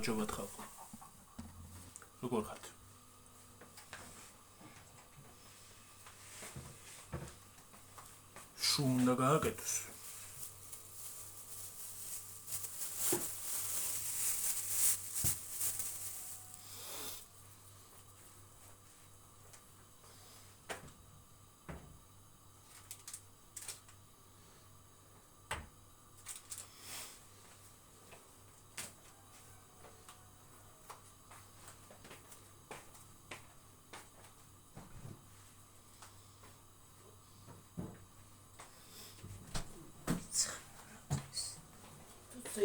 გამარჯობა ხალხო. როგორ ხართ? შუ უნდა გააკეთოს.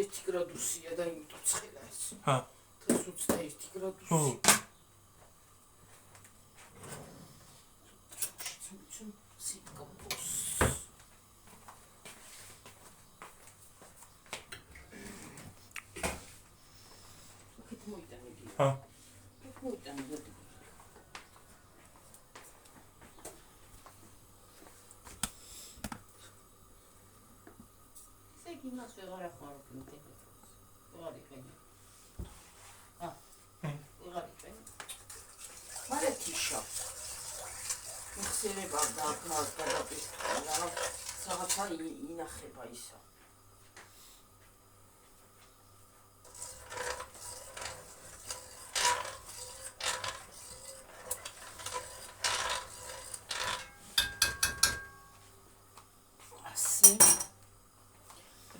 ერთი გრადუსია და იმიტომ ცხელა ეს. ჰა. დღეს 21 გრადუსი. ჰა. იმას ვეღარ ახმარობ იმ ტელეფონს. ვეღარ იყენებ. ვეღარ იყენებ. მალე თიშა. ხსერება და გადაპირდა. რაღაცა ინახება ისა.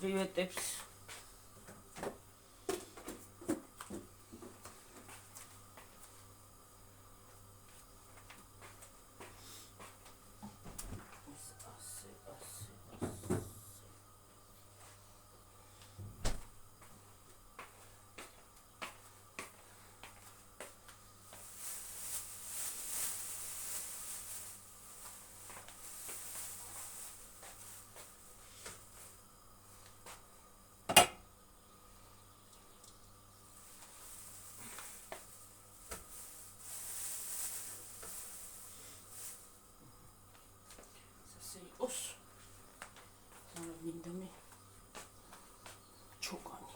Приветებს. მინდამე ჩოკანი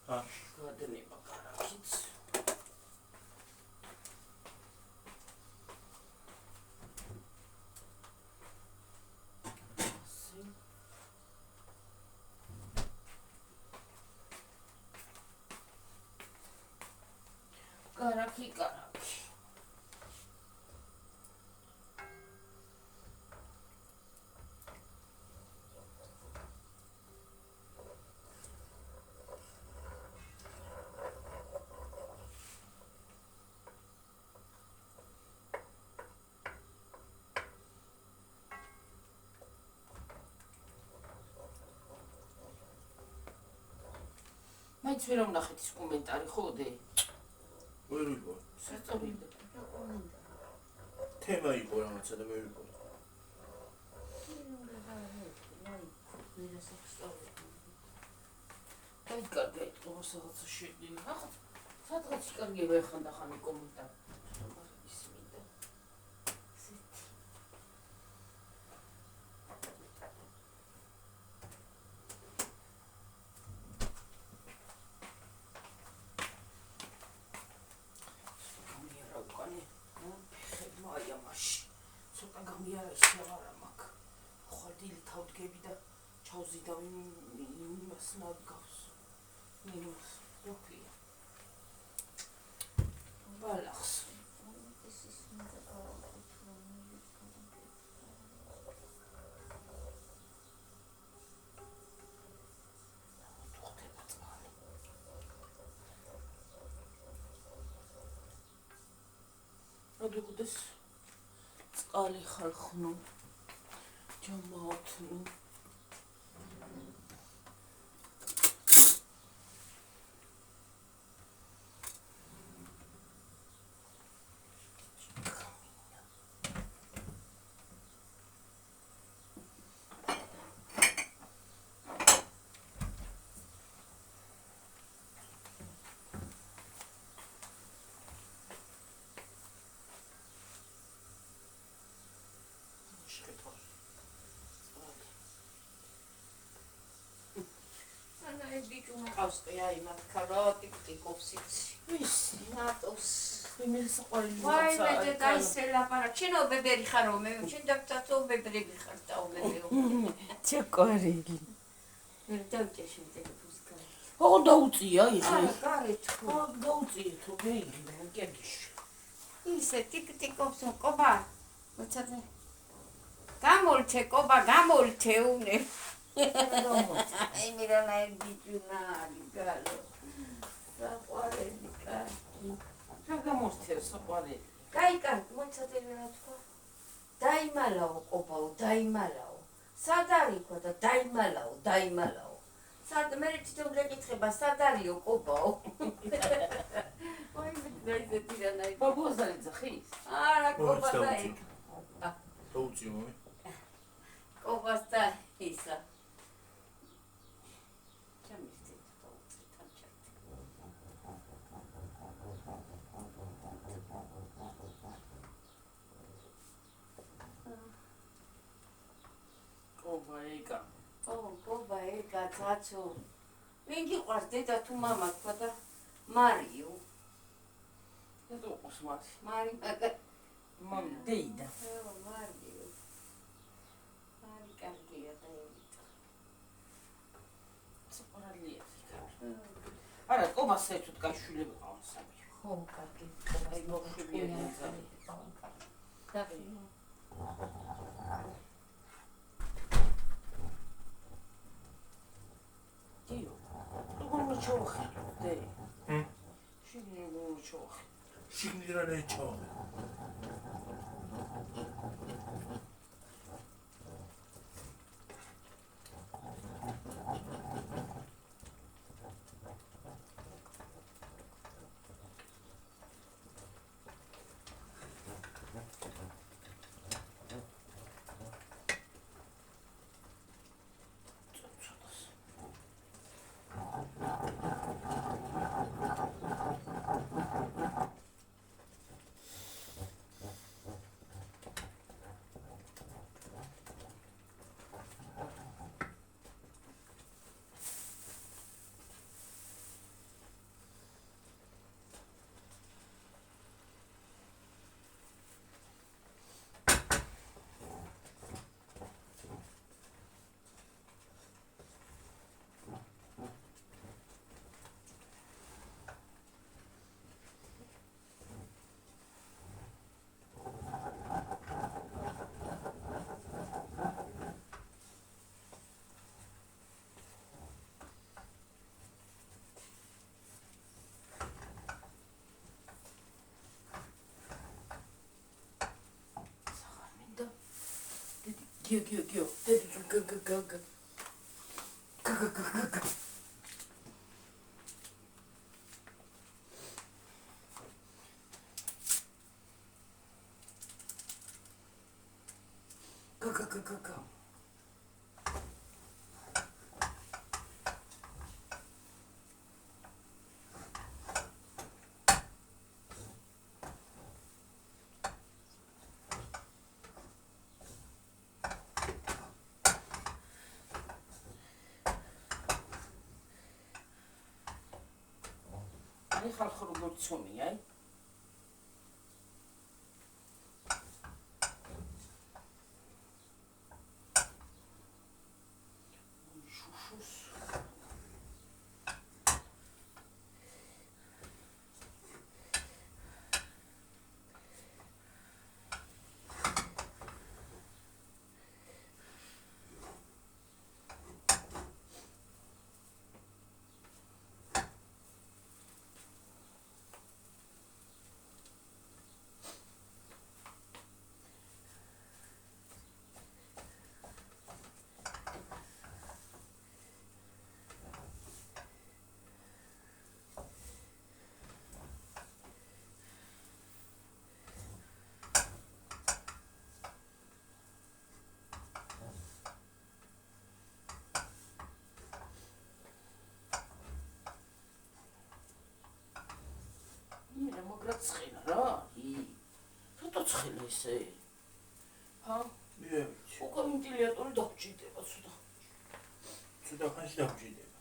კარაკი გადნება კარაკიც კარაკი მაინც ვერ ვნახეთ ის კომენტარი ხოდე? ვერ ვიყო. საწოლიდე. თემა იყო რაღაცა და ვერ ვიყო. აი კარგი, რაღაცა შედი. ახლა სადღაც კარგია ხანდახანი კომენტარი. ისმინდა. ჩავზიდა იმას ნადგავს. მინუს როქია. ბალახს. როდესაც წყალი ხალხნო ჯამაოთნო ყავს კი აი მათ ქალატიკობს იცი. ვის? ნატოს. იმის ყველი ვაი მე დაისე ლაპარაკ. შენო ბებერი ხარო მე შენ დაგწათო ბებრები ხარ დაუმეო. ჩოკვარილი. მე დავჭეში ტელეფონს კარი. ო დაუწია იხე. გარეთ. ო დაუწია თუ მეიგდან კერგიში. ისე ტიკ-ტიკობს ყობა. მოწადე. გამოლთე ყობა, გამოლთე უნე. აი მირანა ბიჭუნა ალიგალო. საყვარელი კაცი. რა გამოსთევს ყვარელი? გაიკარ, მოწადე რა თქვა. დაიმალაო ყობაო, დაიმალაო. სად არიქვა და დაიმალაო. სად მე თვითონ გეკითხება, სად არისო ყობაო? ვაი მე დაიზეთირანა. ბაბუზარი ძახის? არა, ყობა და იქ. დაუწი მომი. ყობას და ისა. ჩამისტი დაუწი თანჩად. ყობა ეკა. ყობა ეკა ცაცო. ვინ გიყვარს დედა თუ მამა თქვა და მარიო. დედო ყოს მათი. მარი მაგა. მამ დეიდა. მარიო. მარი კარგია და ევიტა. საყვარელია იქა. არა ყობა საერთოდ გაშვილება ყავს სამი. ხო, კარგი. აი მოხვდებიან ზარი. დავი. დიო. როგორ ჩოხი დე? შიგნი როგორ ჩოხი? შიგნით რა ჩავე. გიო. დედი გ. აი ხალხო როგორ ცომი აი შუშუს მოგრაცხენა რა ცოტა ცხელი ესე ჰა უკვე ვენტილატორი დაგჭირდება ცოტა ხანში დაგჭირდება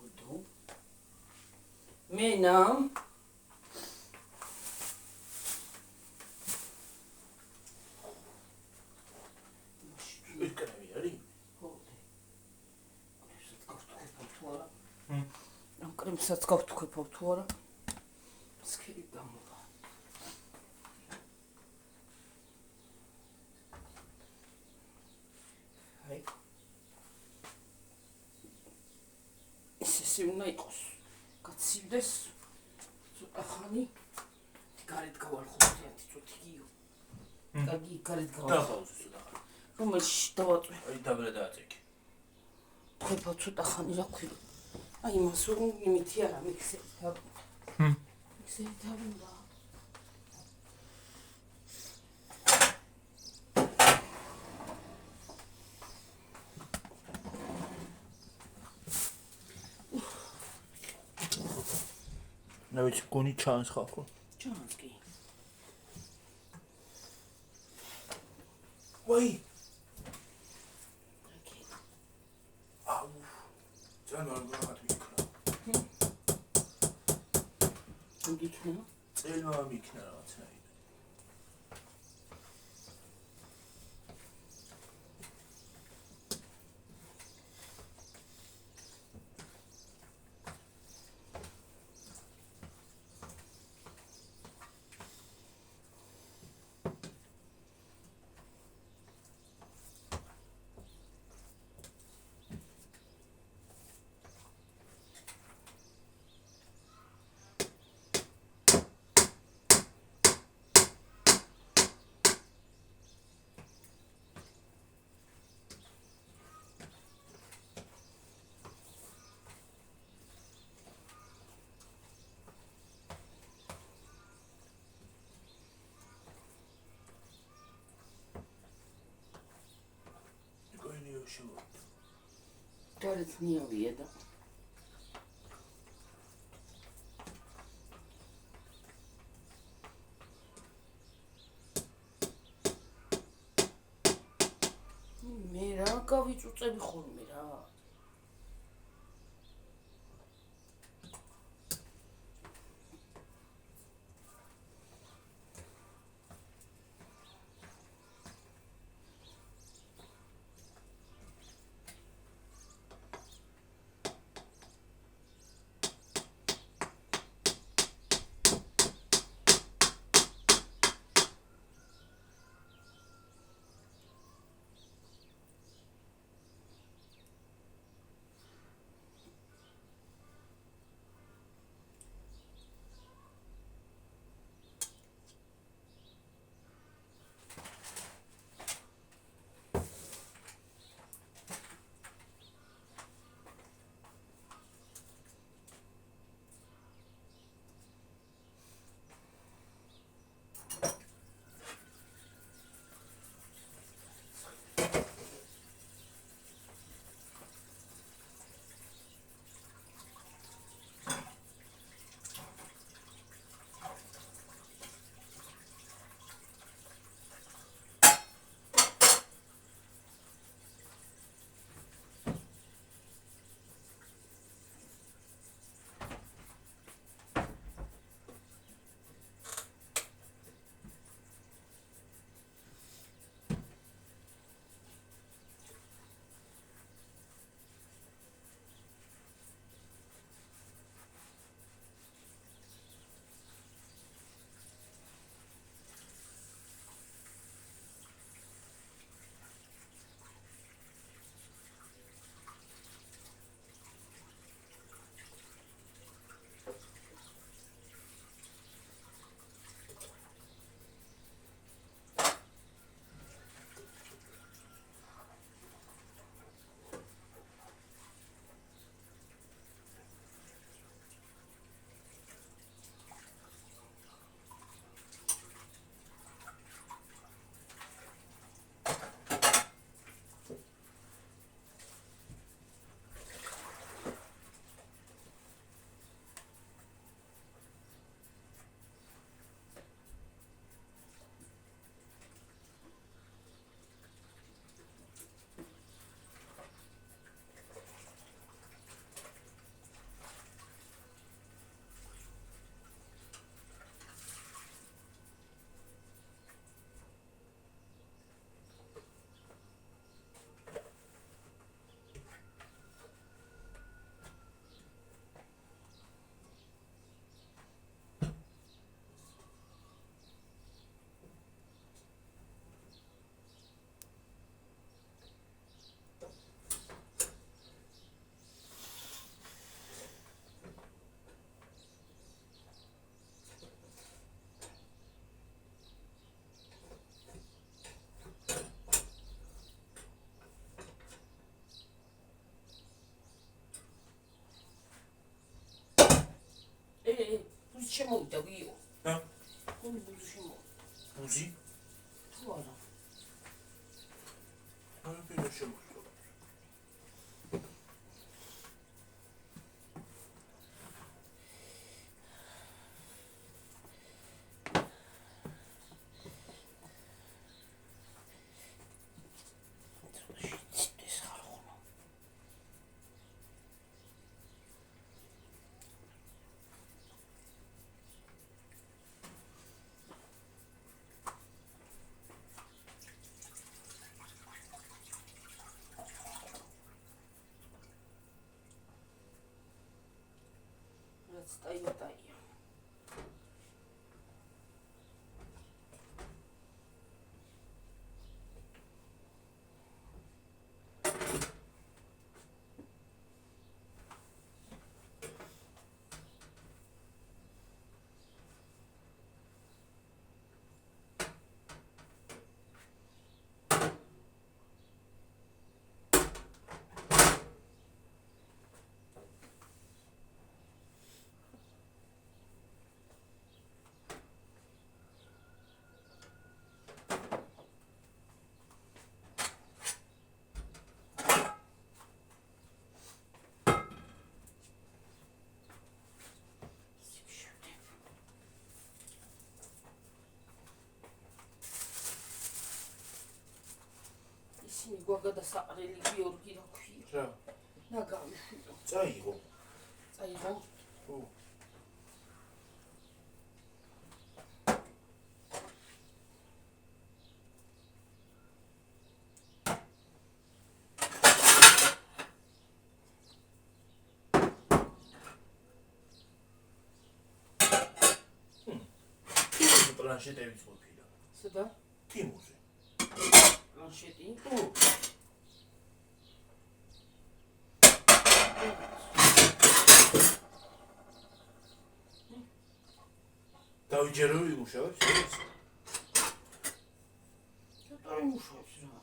ხუდო. მენა ეკრები არის? ამ კრემსაც გავთქვეფავ თუ არა? სქერი გამოვა. აი. ესე უნდა იყოს. გაცივდეს. ცოტა ხანი. გარეთ გავალხოთ ერთი წუთი გიო. კარგი, გარეთ გავალხოთ. დახავს ცოტა. რომელში დავაწვე? აი დაბრა დააწეკი. თქვეფავ ცოტა ხანი რა ქვია. აი მას იმითი არა მიქსერი დავუნდა. მიქსერი დავუნდა. რა ვიცი, გონი ჩანს ხალხო. ჩანს კი. ვაი. აუ. ძალიან არ მიქნა. გიქნა? წელმა მიქნა რაღაცნაირად. გარეთ ნიავია და მე რა გავიწუწები ხოლმე რა. შემოვიდა გიო. რა? გონი ბუზი შემოვიდა. ბუზი? თუ არა. არაფერი არ შემოვიდა. რაც ტაია. ისინი გვაგადა საყრელი გიორგი რა ქვია. რა? და გამიშვიდო. წაიღო. წაიღო. ო. პლანშეტების ყოფილა. სადა? თიმურზე. პლანშეტი? დავიჯერო იმუშავებს ეს. ცოტა იმუშავებს რა.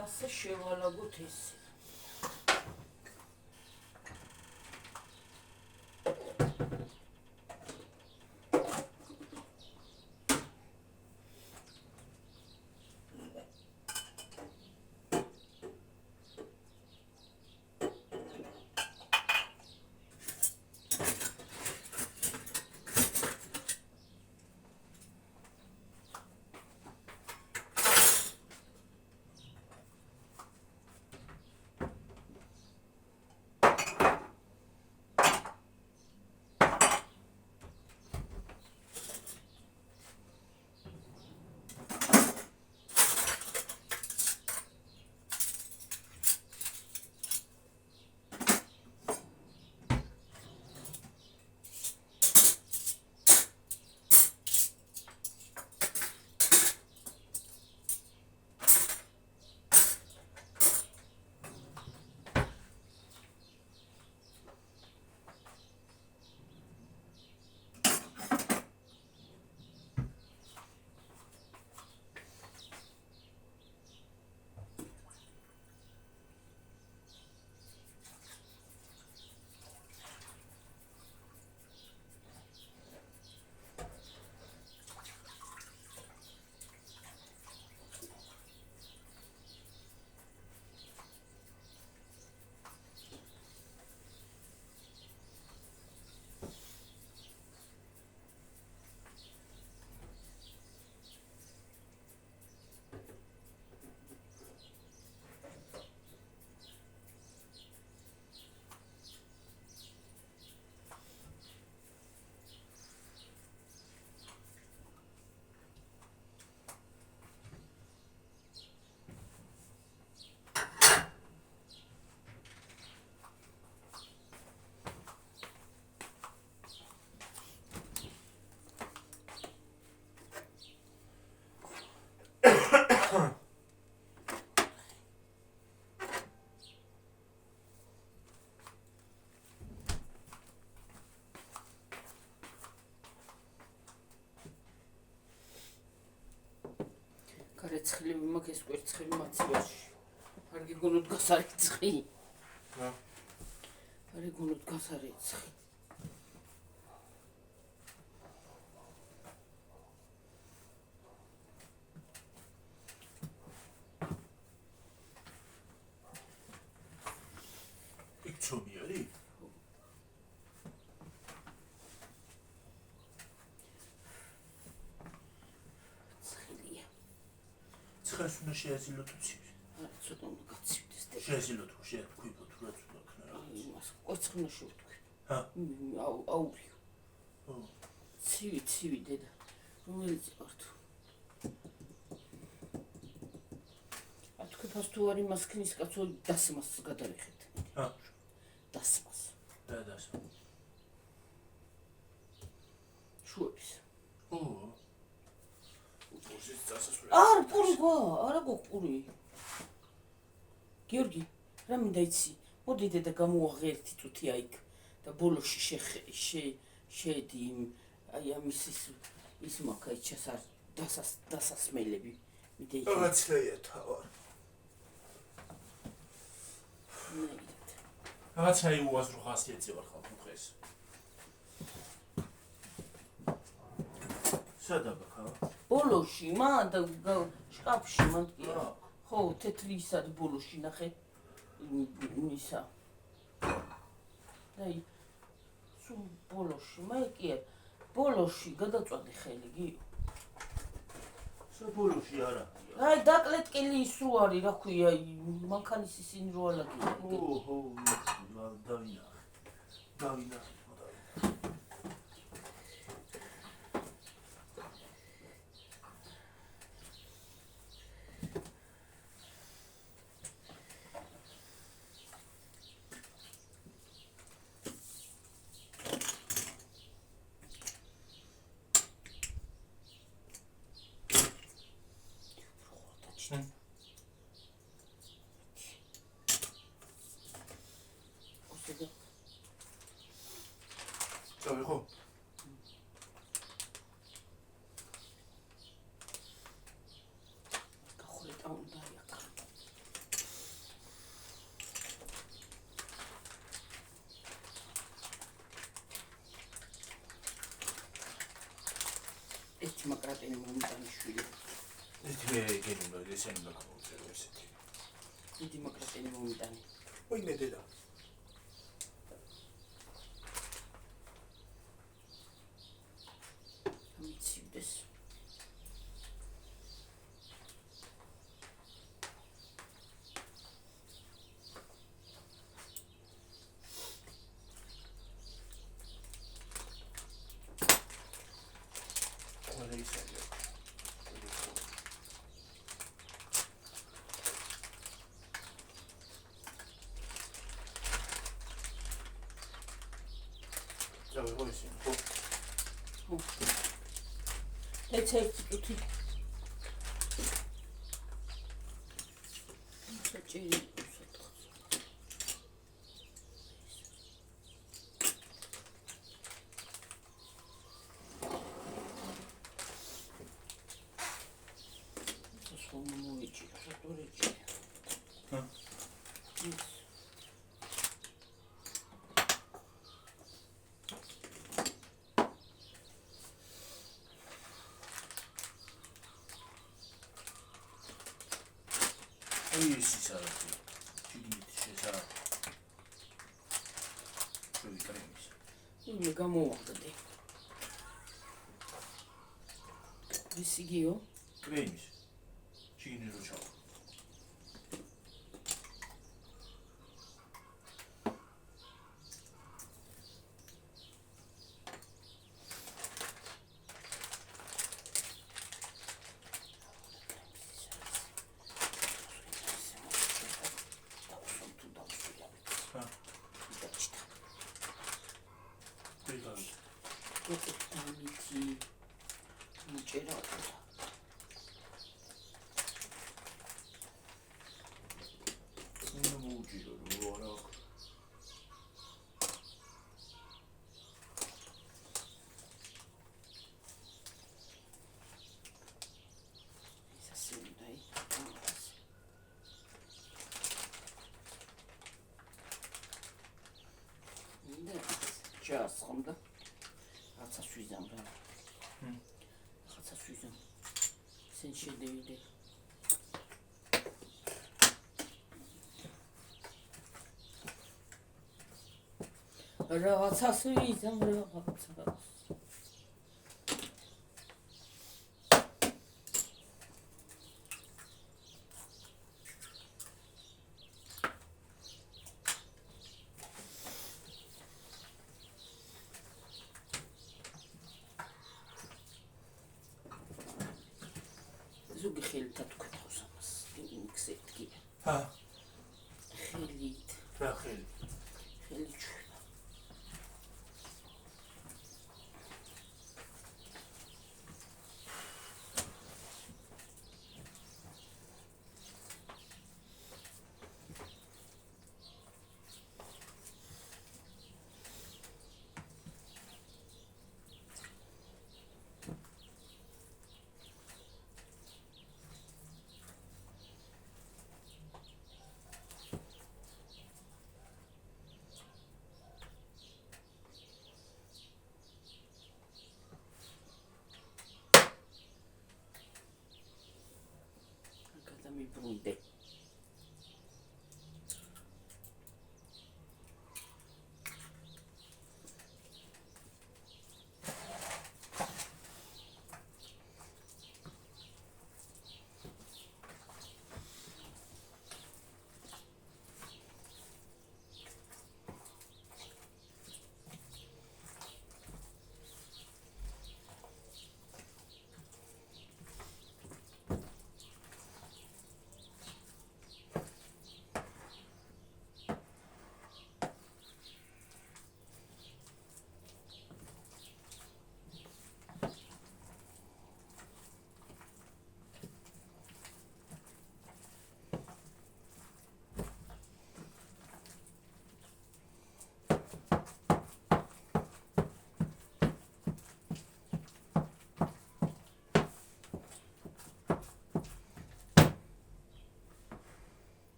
ასე შევალაგოთ ესე. ცხლები მაქვს ეს კვერცხები მაცივარში. არ გიგონოთ გასარიცხი. არ გიგონოთ გასარიცხი. იქცომი არის? ცხელია. ცხელს უნდა შეეძილო თუ ცივი? არა, ცოტა უნდა გაცივდეს და შეეძილო თუ შეეთქვიფო თუ რაც უნდა ქნა რა. იმას კვერცხი უნდა შევთქვი. ჰა? აურიო. ო. ცივი დედა. რომელიც ვართ. ათქვიფას თუ არ იმას ქნის კაცო დასმას გადავიხეთ. ჰა? დასმას. და შუების. ო. უპურსის წასასვლელი. არ პური გვა, არა გოყური. გიორგი, რა მინდა იცი? მოდი დედა გამოვაღერთი წუთი აიქ და ბოლოში შედი აი ამის ის მაქაიჩას არ დასასმელები მიდეიქ. რაღაცაა თავარ. ნაირად. რაღაცა იუაზრო ხასიათზე ვარ ხალხ მხეს. სადაბა ხა? ბოლოში მან და შკაფში მან კი. აა. ხო, თეთრი ისად ბოლოში ნახე. ისა. დაი სულ ბოლოში, მაიკია. ბოლოში გადაწვადი ხელი გი. საბოლოში არა. აი დაკლეტკილი ის რო არის, რა ქვია, მანქანის ისინი რო ალაგია. ოჰო, დავინახე. წავი ხო? გახურეთ უნდა იაკა. ერთი მაკრატენი მომიტანიშვილი. მე გენუნა ესენი უნდა გამოვწერო ესეთი. დიდი მაკრატენი მომიტანი. ვინმე დედა? ამიცივდეს. ყველა ისაა. წავი ხო ისინი ხო? ეცე ერთი წუთი. საჭირი უსათხს. სასვომა მოვიჭი, სატორეჭი. ჰა? ის. ის არის. შიგნით შესა. შევიკრემის. მე გამოვაგდე. ისიგიო? კრემის. შიგნით რო ჩავა. ამითი მიჭერა უნდა მოუჭირო რო არა ისასი უნდა შეასხომ და რაღაცას ვიზამ რა. რაღაცას ვიზამ. ისინი შედევიდე. რაღაცას ვიზამ რაღაცას. ზოგი ხელითაც ვქეთავს ამას. იმიქსეთ კი. ჰა, ხელით. რა ხელი? ხელით შვება. მიბრუნდე.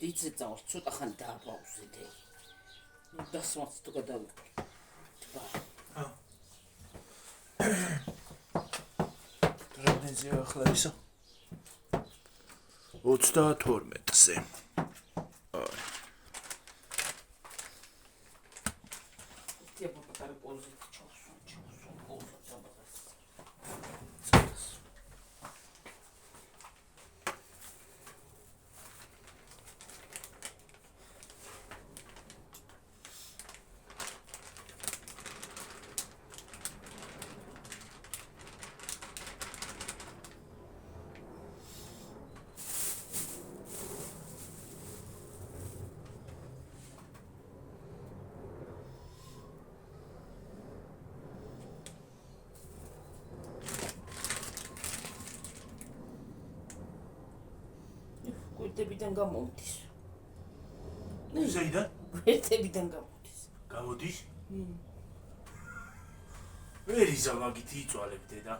Dite წავს ცოტა ხანი დააპაუზეთ. ნუ დასმაც თუ გადავიქ. ჰა. რამდენზეა ახლა ისა? 32-ზე. გვერდებიდან გამომდის. ზეიდან? გვერდებიდან გამომდის. გამოდის? ვერ იზამაგით იწვალებ დედა.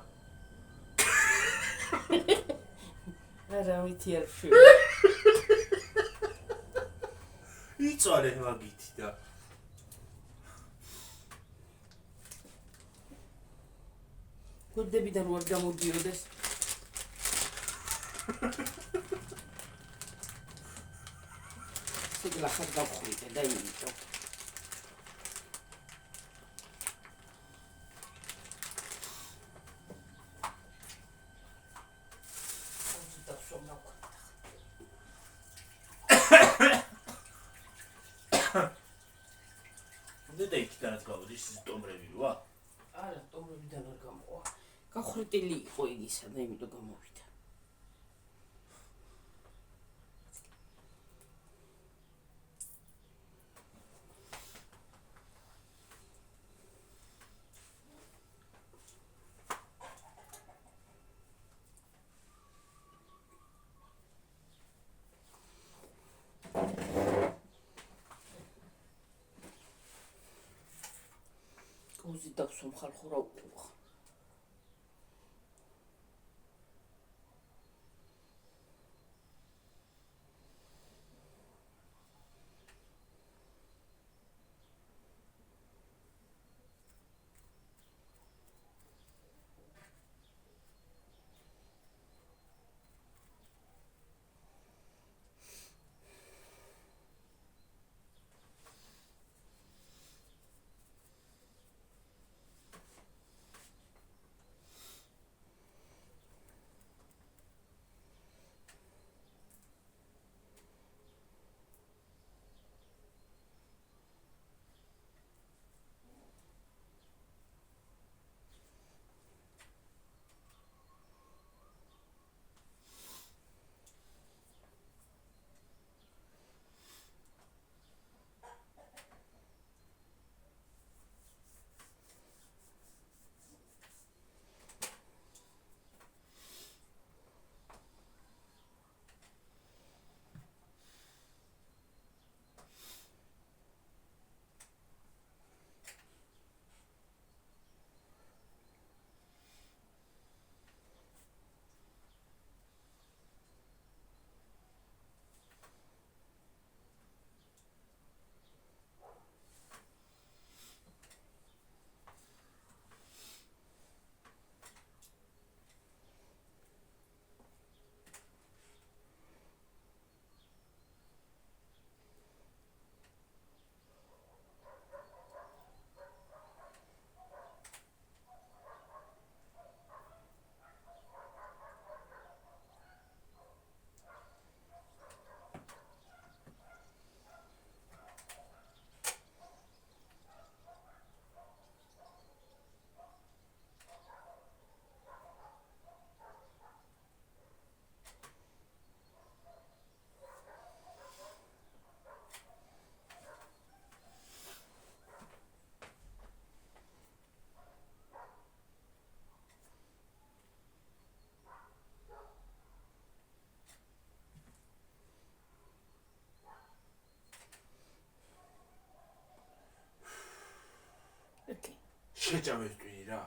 არა ვიცი არ შვი. მიწვალე მაგითი და გუნდებიდან რო არ გამოდიოდეს. სიგლახად გავხვრიტე და იმიტომ. და იქიდანაც გავოდის ის ტომრები როა? არა, ტომრებიდან არ გამოვა. გავხვრიტილი იყო იგისა და იმიტომ გამოვიდა. კუზი დაქსვამ ხალხურა უყუღ. შეჭამეს ტვინი რა.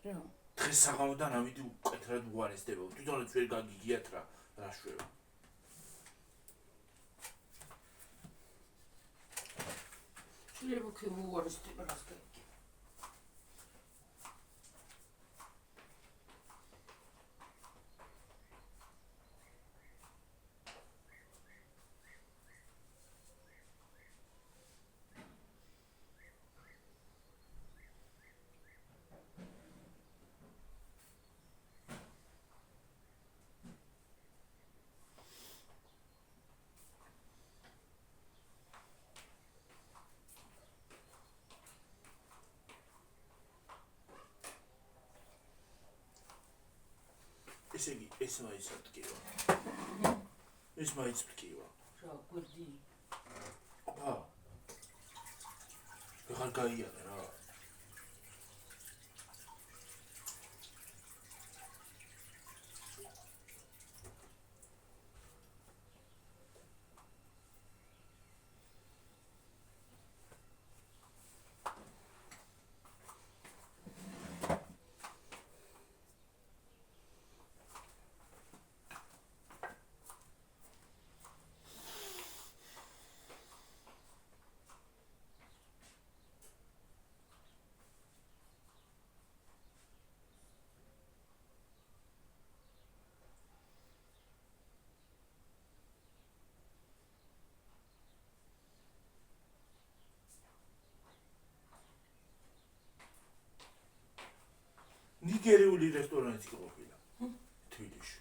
რა? დღეს საღამოდან ამიტომ უკეთრად უარესდება. თვითონაც ვერ გაგიგიათ რა შვება. შეიძლება ქიმუარესდება რას გაიგე. ესე იგი, ეს მაინც მტკივა. ეს მაინც მტკივა. რა, გვერდი. აბა. ვეღარ გაიარა რა. ნიგერიული რესტორანიც კი ყოფილა თბილისში.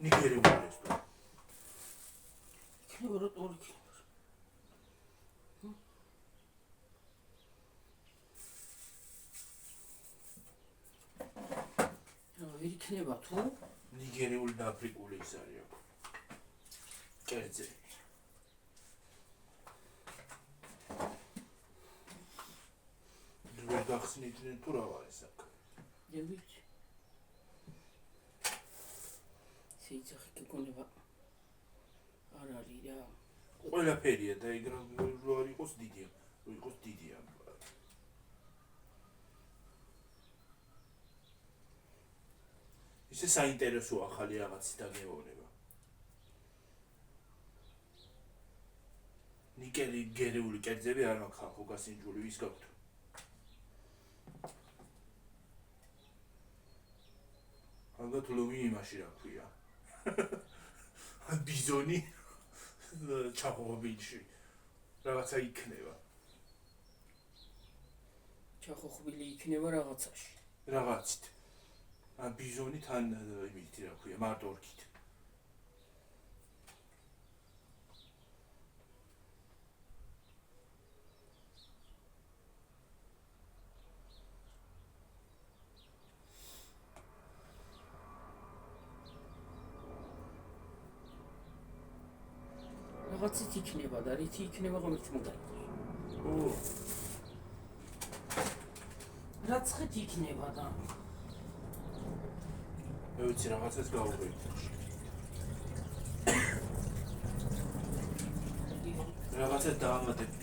ნიგერიული რესტორანი. იქნება რა თქმა უნდა. ვერ იქნება თუ ნიგერიული და აფრიკული ის არის აქ. კერძე. ვერ გახსნიდნენ თუ რა არის აქ. დევიჩ შეიძლება გიგონება არ არის რა ყველაფერია და ეგ რა არ იყოს დიდია. რო იყოს დიდია. ისე საინტერესო ახალი რაღაცის დაგეოვნება. ნიგერიული კერძები არ მაქვს ხალხო გასინჯული ვის გაქვთ? ალბათ ლომი იმაში რა ქვია. ბიზონი ჩახოხბილში რაღაცა იქნება. ჩახოხბილი იქნება რაღაცაში. რაღაცით. ან ბიზონი თან იმით რა ქვია, მარტორქით. რაღაცით იქნება და რითი იქნება ღმერთს მოგაიგებს. ო, რაცხით იქნება და მე ვიცი რაღაცას გავუღებ. რაღაცა დაამატებ.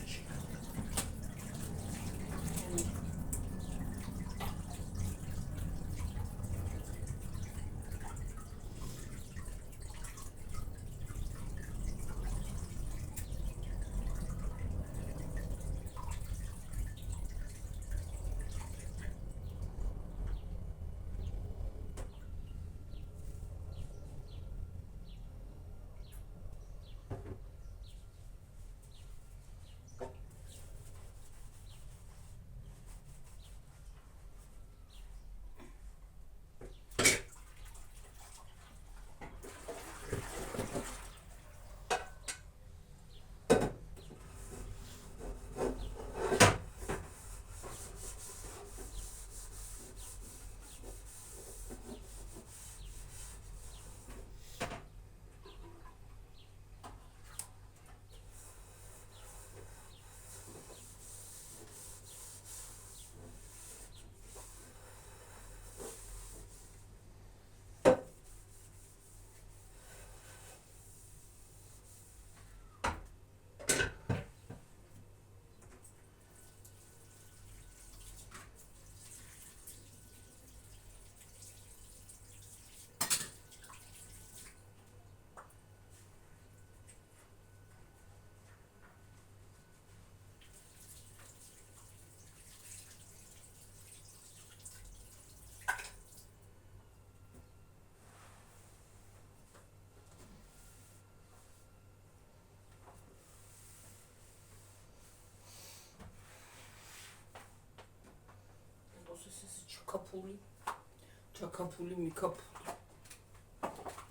ჩაკაფული მიკაფული.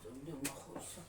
ზოგადად ნახო ისა.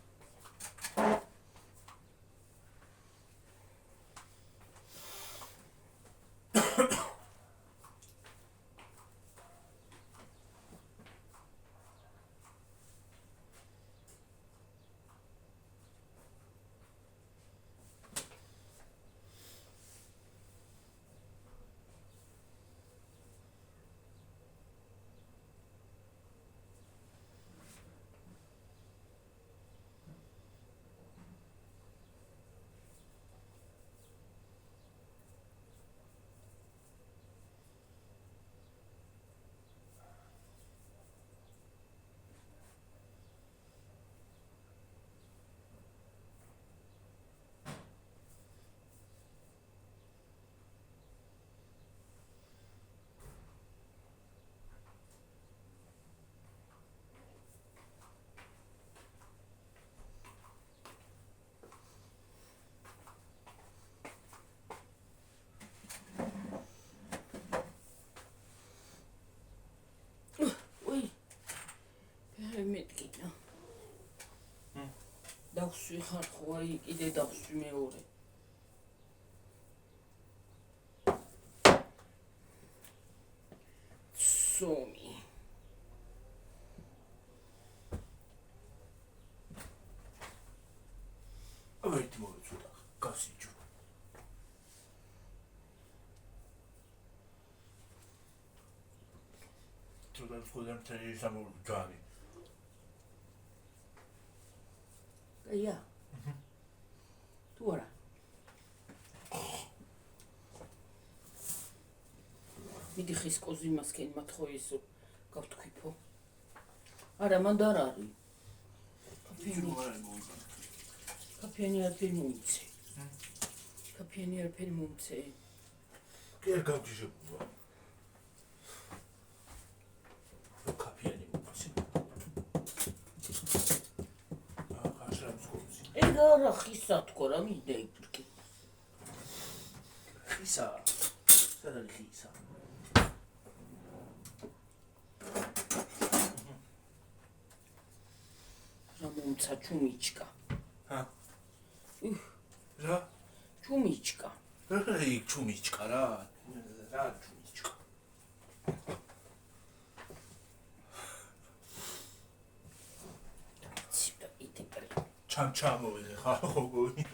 დავსვი ხარ ხო აი კიდე დავსვი მეორე სომი ვერტი მოვეცუდა გასიჯო თუნდაც ხოდამ თერი სამოჯარი აია თუ არა მიდი ხის კოზიმასკენ მათხოვი ისო გავთქვიფო არა მანდ არ არის კაფეინი არაფერი მომიცე კაფეინი არაფერი მომიცე კი არ გავგიჟებულა კაფეინი მომიცე ახლა მსკოვსი ეგ არა ხისა თქო რა მინდა იგრკი ხისა სადა ხისა რა მომცა ჩუმიჩკა ჰა რა ჩუმიჩკა რა იქ ჩუმიჩკა რა ჩუმიჩკა ციტა იტიპრი ჩამოვიდე ხარ ხოგოი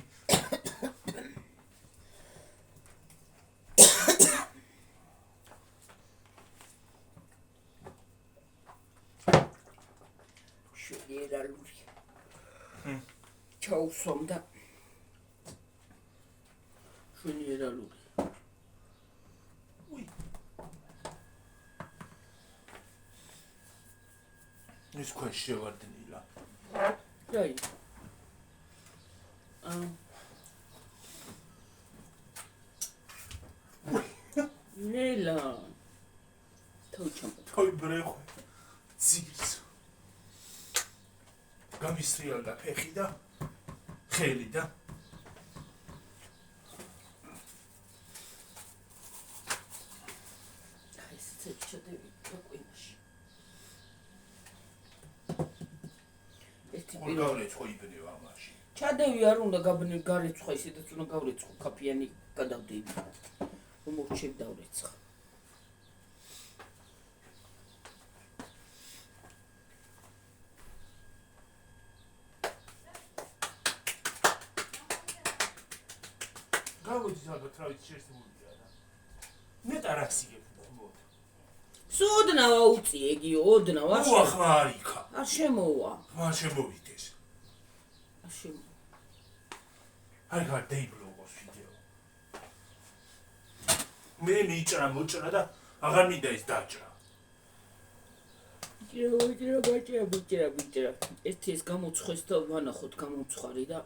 შულიერალური ჩაუსომდა შულიერალური უი ის ქვეშ შევარდნილა რაი ნელა თავჩამო თავი ბრეხო ძირს გამისრიალდა ფეხი და ხელი და ეს ცეჩადები კვიმაში ერთი გავლეცხო იბნევა მაშინ ჩადევი არ უნდა გარეცხვა ისედაც უნდა გავრეცხო კაფიანი გადავდები რომ მორჩები დავრეცხა გავიძ ალბათ რა ვიცი შეესწავლია და ნეტა რასიგებ მოდ სოდნა აუწი ეგი ოდნა ვარ უახმარიკა არ შემოვა მან შემოვიდეს არ შემო არ გადაიბლოგოს ვიდეო მე მიჭრა მოჭრა და აღარ მინდა ის დაჭრა ბიჭრა ერთი ეს გამოცხეს და ვანახოთ გამოცხარი და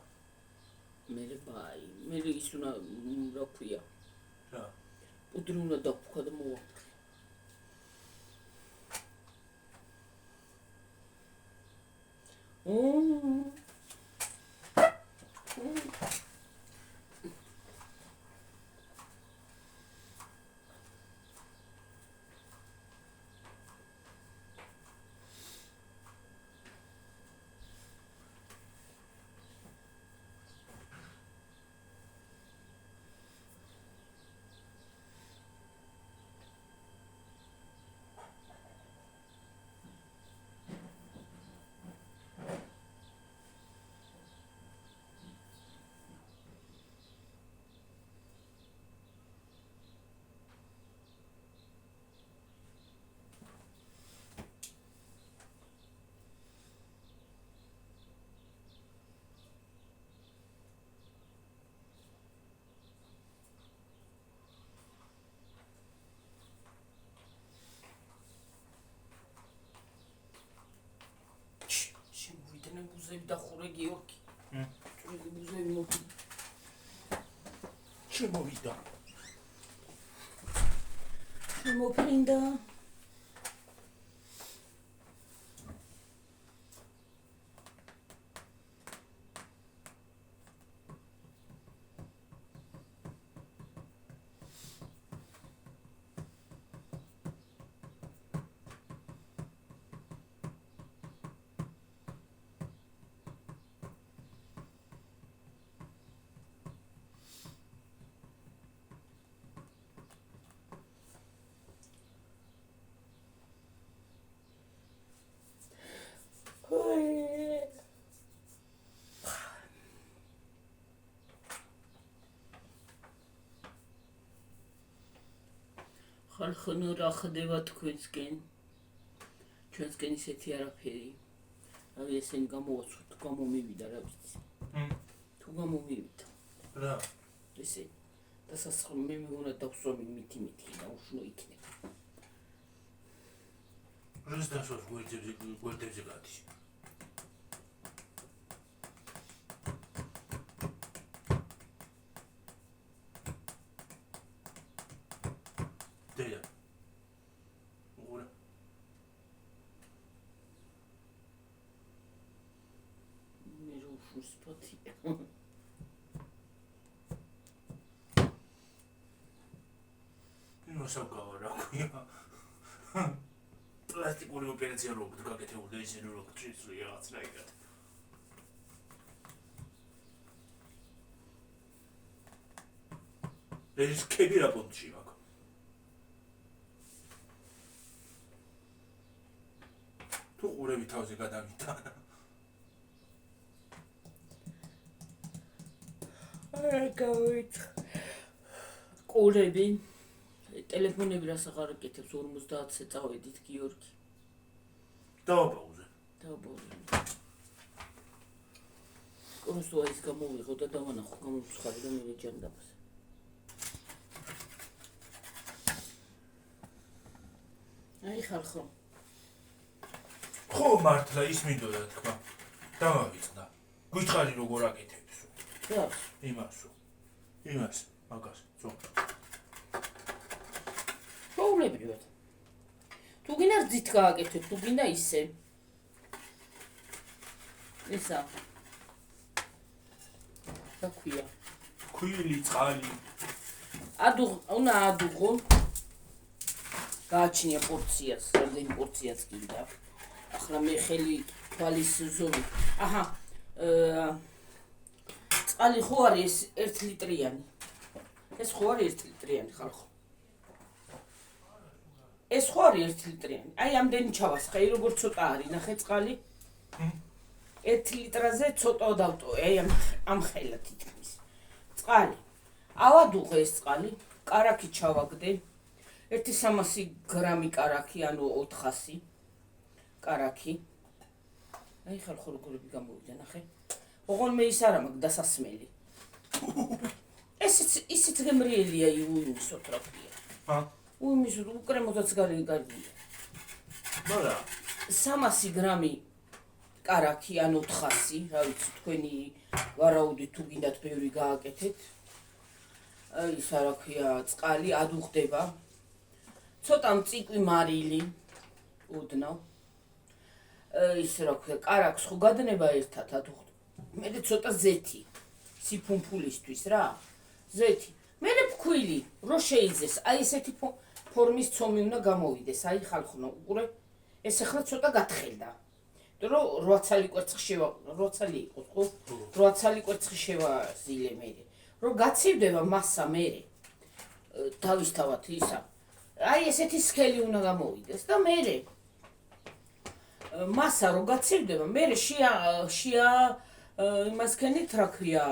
მე ბაი მე ის უნდა რა ქვია რა პუდრი უნდა დაფუქა და მოვაფრთხე ბუზები დახურე გიორგი წვრილი ბუზები მოვიდა შემოვიდა შემოფრინდა ხალხო რა ხდება თქვენსკენ? ჩვენსკენ ისეთი არაფერი. რავი ესენი გამოვაცვით, გამომივიდა რა ვიცი. თუ გამომივიდა. რა? ესე დასასრული მე მეგონა დავსვამი მითი და უშნო იქნება. რას დასვას გვერდებზე გადის? დედა. უყურე. მე რო უშურს პათია. მოსავკავა რა ქვია. პლასტიკური ოპერაცია როგორ გაკეთებოდა ისინი როგორ ჭრილი რაღაც რაიგად. ეს კები რა პონტში მაქვს. თუ ყურები თავზე გადავიდა. არა გავით. ყურები ტელეფონები რას აღარ აკეთებს 50-ზე წავედით გიორგი. დავაპაუზე. კონსოლა ის გამოვიღო და დავანახო გამომცხარი და მე ჯანდაბას. აი ხალხო. ხო მართლა ის მინდოდა თქვა. დავავიწყდა. გითხარი როგორ აკეთებს. რა? იმას, მაგას, ძო. პრობლემებია. თუ გინდა რძით გააკეთებ, თუ გინდა ისე. ისა. რა ქვია? ქვილი, წყალი. უნდა ადუღო. გააჩნია პორციას, რამდენი პორციაც გინდა. ახლა მე ხელი თვალის ზომი. აჰა. წყალი ხო არის 1 ლიტრიანი. ეს ხო არის 1 ლიტრიანი ხალხო. ეს ხო არის 1 ლიტრიანი. აი ამდენი ჩავასხე, როგორ ცოტა არის, ნახე წყალი. 1 ლიტრაზე ცოტა დავტოვე, აი ამ ხელა თითქმის. წყალი. ავადუღე ეს წყალი, კარაქი ჩავაგდე. 1-300 გრამი კარაქი, ანუ 400 კარაქი. აი ხალხო როგორები გამოვიდა, ნახე. ოღონ მე ის არა მაქვს დასასმელი. ისიც გემრიელია უიმისოთ რა ქვია. უიმისოთ უკრემოდაც გარიგია. მაგრამ 300 გრამი კარაქი ან 400, რა ვიცი თქვენი ვარაუდით თუ გინდათ ბევრი გააკეთეთ. აი ის რა ქვია წყალი ადუხდება. ცოტა მწიკვი მარილი უდნავ. ის რა ქვია კარაქს ხო გადნება ერთად ადუხდება. მე ცოტა ზეთი სიფუნფულისთვის რა ზეთი მე ფქვილი რო შეიძეს აი ესეთი ფორმის ცომი უნდა გამოვიდეს აი ხალხო უყურე ეს ახლა ცოტა გათხელდა რომ 8 ცალი კვერცხი შევა 8 ცალი იყოს ხო 8 ცალი კვერცხი შევაზილე მე რომ გაცივდება მასა მე თავისთავად ისა აი ესეთი სქელი უნდა გამოვიდეს და მე მასა რო გაცივდება მე შია იმას ქენით რა ქვია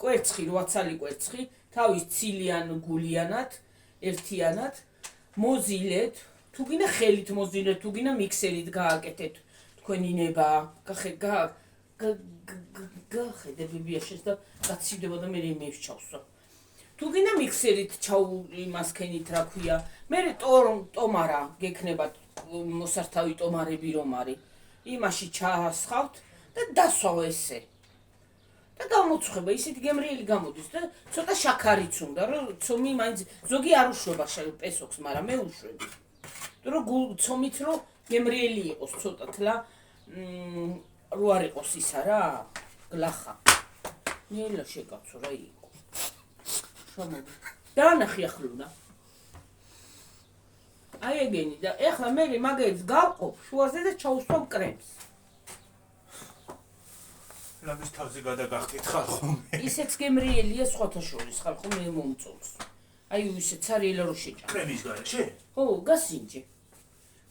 კვერცხი 8 ცალი კვერცხი თავის ცილიან გულიანად ერთიანად მოზილეთ თუ გინდა ხელით მოზილეთ თუ გინდა მიქსერით გააკეთეთ თქვენი ნება გახედებებია შეს და გაცივდება და მე იმებს ჩავსვა თუ გინდა მიქსერით იმას ქენით რა ქვია მე ტომარა გექნება მოსართავი ტომარები რომ არის იმაში ჩაასხავთ და დასვავ ესე და გამოცხება ისეთი გემრიელი გამოდის და ცოტა შაქარიც უნდა რომ ცომი მაინც ზოგი არ უშვება პესოქს მაგრამ მე უშვები რომ ცომით რომ გემრიელი იყოს ცოტათლა რო არ იყოს ისა რა გლახა ნელა შეგაცო რა იყო შემოდი დაანახი ახლა აი ეგენი და ეხლა მე მაგებს გავყოფ შუაზე და ჩაუსვამ კრემს ლაბის თავზე გადაგახდით ხალხო ისეც გემრიელია სხვათა შორის ხალხო მე მომწონს აი ისეც არის ელა რო შეჭამ კრემის გარეშე ხო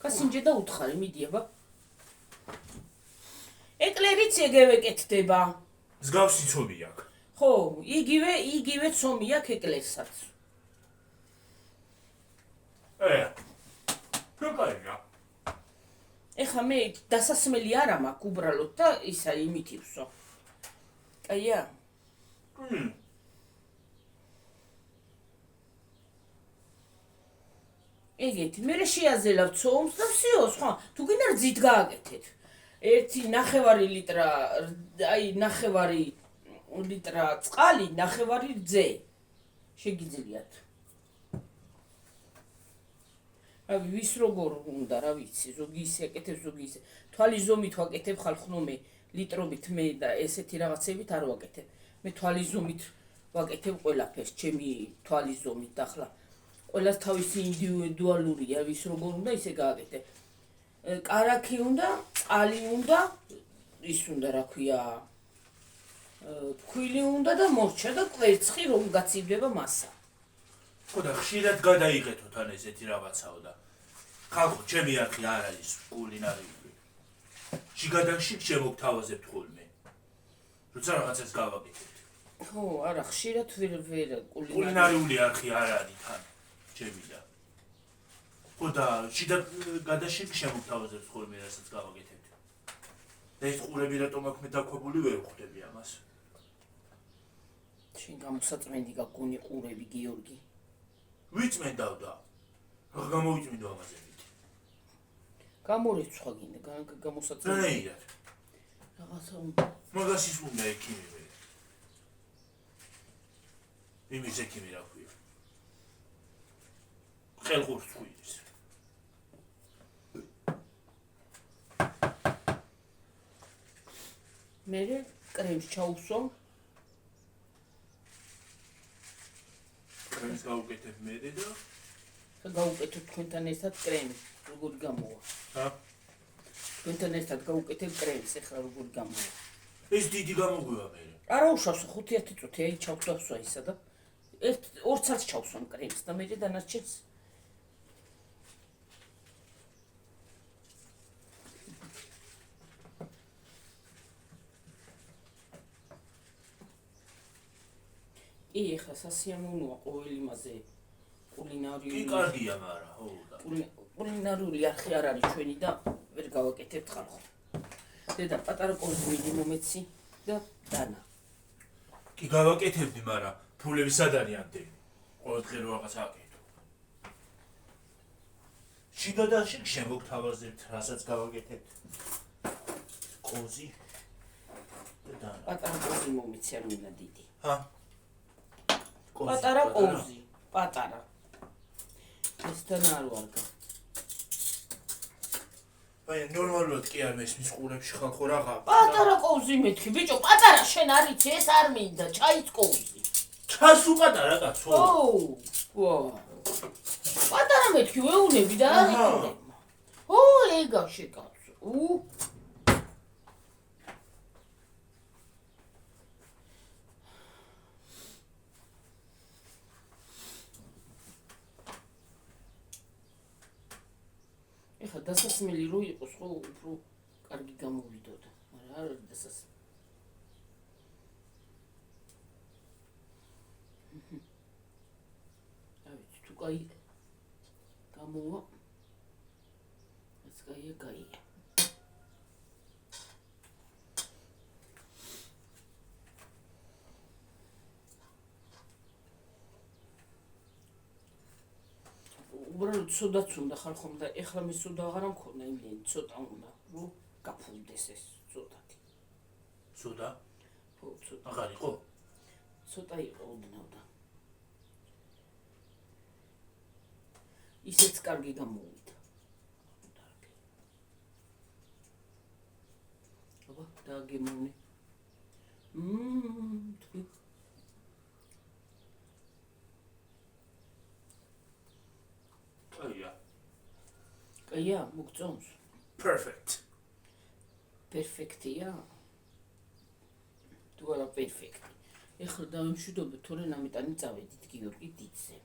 გასინჯე და უთხარი მიდიება ეკლერიც ეგევე კეთდება მსგავსი ცომი აქვს ხო იგივე ცომი აქვს ეკლერსაც შეკაია. ეხლა მე დასასმელი არა მაქვს უბრალოდ და ისა იმით ივსო. კაია? ეგეთი, მე შეაზელავ ცოუმს და всё, სხვა. თუ გინდა რძით გააკეთეთ. 1.5 ლიტრა, აი 1.5 ლიტრა წყალი, 1.5 რძე. შეგიძლიათ. რავი, ვის როგორ უნდა, რა ვიცი, ზოგი ისე აკეთებს, ზოგი ისე. თვალის ზომით ვაკეთებ ხალხო მე ლიტრობით მე და ესეთი რაღაცებით არ ვაკეთებ. მე თვალის ზომით ვაკეთებ ყველაფერს, ჩემი თვალის ზომით და ახლა ყველას თავისი ინდივიდუალურია, ვის როგორ უნდა ისე გააკეთებ. კარაქი უნდა, წყალი უნდა, ის უნდა რა ქვია, ქვილი უნდა და მორჩა და კვერცხი რომ გაცივდება მასა. ხო და ხშირად გადაიღეთოთ ან ესეთი რაღაცაო და ხალხო, ჩემი არხი არ არის კულინარიული. შიგადაში შემოგთავაზებთ ხოლმე. როცა რაღაცას გავაკეთებთ. ხო, არა, ხშირად ვერ კულინარიული არხი არ არის თან, ჩემი და. ხო და შიდა გადაში შემოგთავაზებთ ხოლმე რასაც გავაკეთებთ. და ეს ყურები რატომ აქ მე დაქვებული ვერ ვხვდები ამას. შენ გამოსაწმენდი გაგონი ყურები, გიორგი. ვიწმენდავ და რა გამოვიწმინდო ამაზე მით. გამორეცვა გინდა, გამოსაწმენდი. რაირად. რაღაცა მაგას ის უნდა ექიმი მე. იმის ექიმი რა ქვია. ხელყურს ხვირის. მე კრემს ჩაუსვამ. კრემს გავუკეთებ მე და გავუკეთებ თქვენთან ერთად კრემი, როგორი გამოვა. ჰა? თქვენთან ერთად გავუკეთებ კრემს, ეხლა როგორი გამოვა. ეს დიდი გამოგვივა მე. არა უშავსო 5-10 წუთი, აი ჩავსვასვა ისა და 2 საათს ჩავსვამ კრემს და მე დანარჩენს ეხლა სასიამოვნოა ყოველ იმაზე კულინარიული. კი კარგია, მაგრამ ხო და. კულინარიული არხი არ არის ჩვენი და ვერ გავაკეთებთ ხალხო. დედა პატარა კოზმილი მომეცი და დანა. კი გავაკეთებდი, მაგრამ ფულები სად არიანდი? ყოველდღე რო რაღაცა აკეთო. შიგადაში შემოგთავაზებთ, რასაც გავაკეთებთ. კოზი და დანა. პატარა კოზი მომეცი არ მინდა დიდი. ჰა? პატარა კოზი, პატარა. ესთან არ ვარგა. აი, ნორმალურად კი არ მესმის ყურებში ხალხო რაღა. პატარა კოზი მეთქი, ბიჭო, პატარა შენ არ იცი, ეს არ მინდა, ჩაიც კოზი. ჩას უპატარა კაცო. ვა. პატარა მეთქი, ვეუნები და არ იქნება. ეგაში კაცო. ეხლა დასასმელი რო იყოს, ხო, უფრო კარგი გამოვიდოდა, მაგრამ არ არის დასასმელი. აი, თუ კაი გამოვა, ეს კაია. უბრალოდ ცოდაც უნდა ხალხომ და ეხლა მე ცოდა აღარ მქონდა იმდენი ცოტა უნდა რომ გაფულდეს ეს ცოტათი. ცოდა? ხო, ცოტა. აღარ იყო? ცოტა იყო ოდნავ და ისეც კარგი გამოვიდა. აბა, დააგემოვნე. თქვი. კაია, მოგწონს? Perfect. პერფექტია? თუ არა პერფექტი. ეხლა დავიმშვიდობ თორე ნამიტანი წავედით გიორგი დიდზე.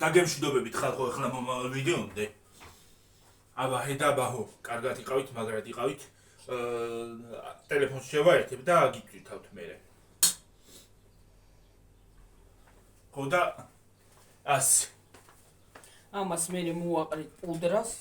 დაგემშვიდობებით ხალხო, ეხლა მომავალ ვიდეომდე. აბა ჰედაბაჰო კარგად იყავით მაგრად იყავით ტელეფონს შევაერთებ და აგიტვირთავთ მერე ხო და ასე ამას მე მოვაყრით პუდრას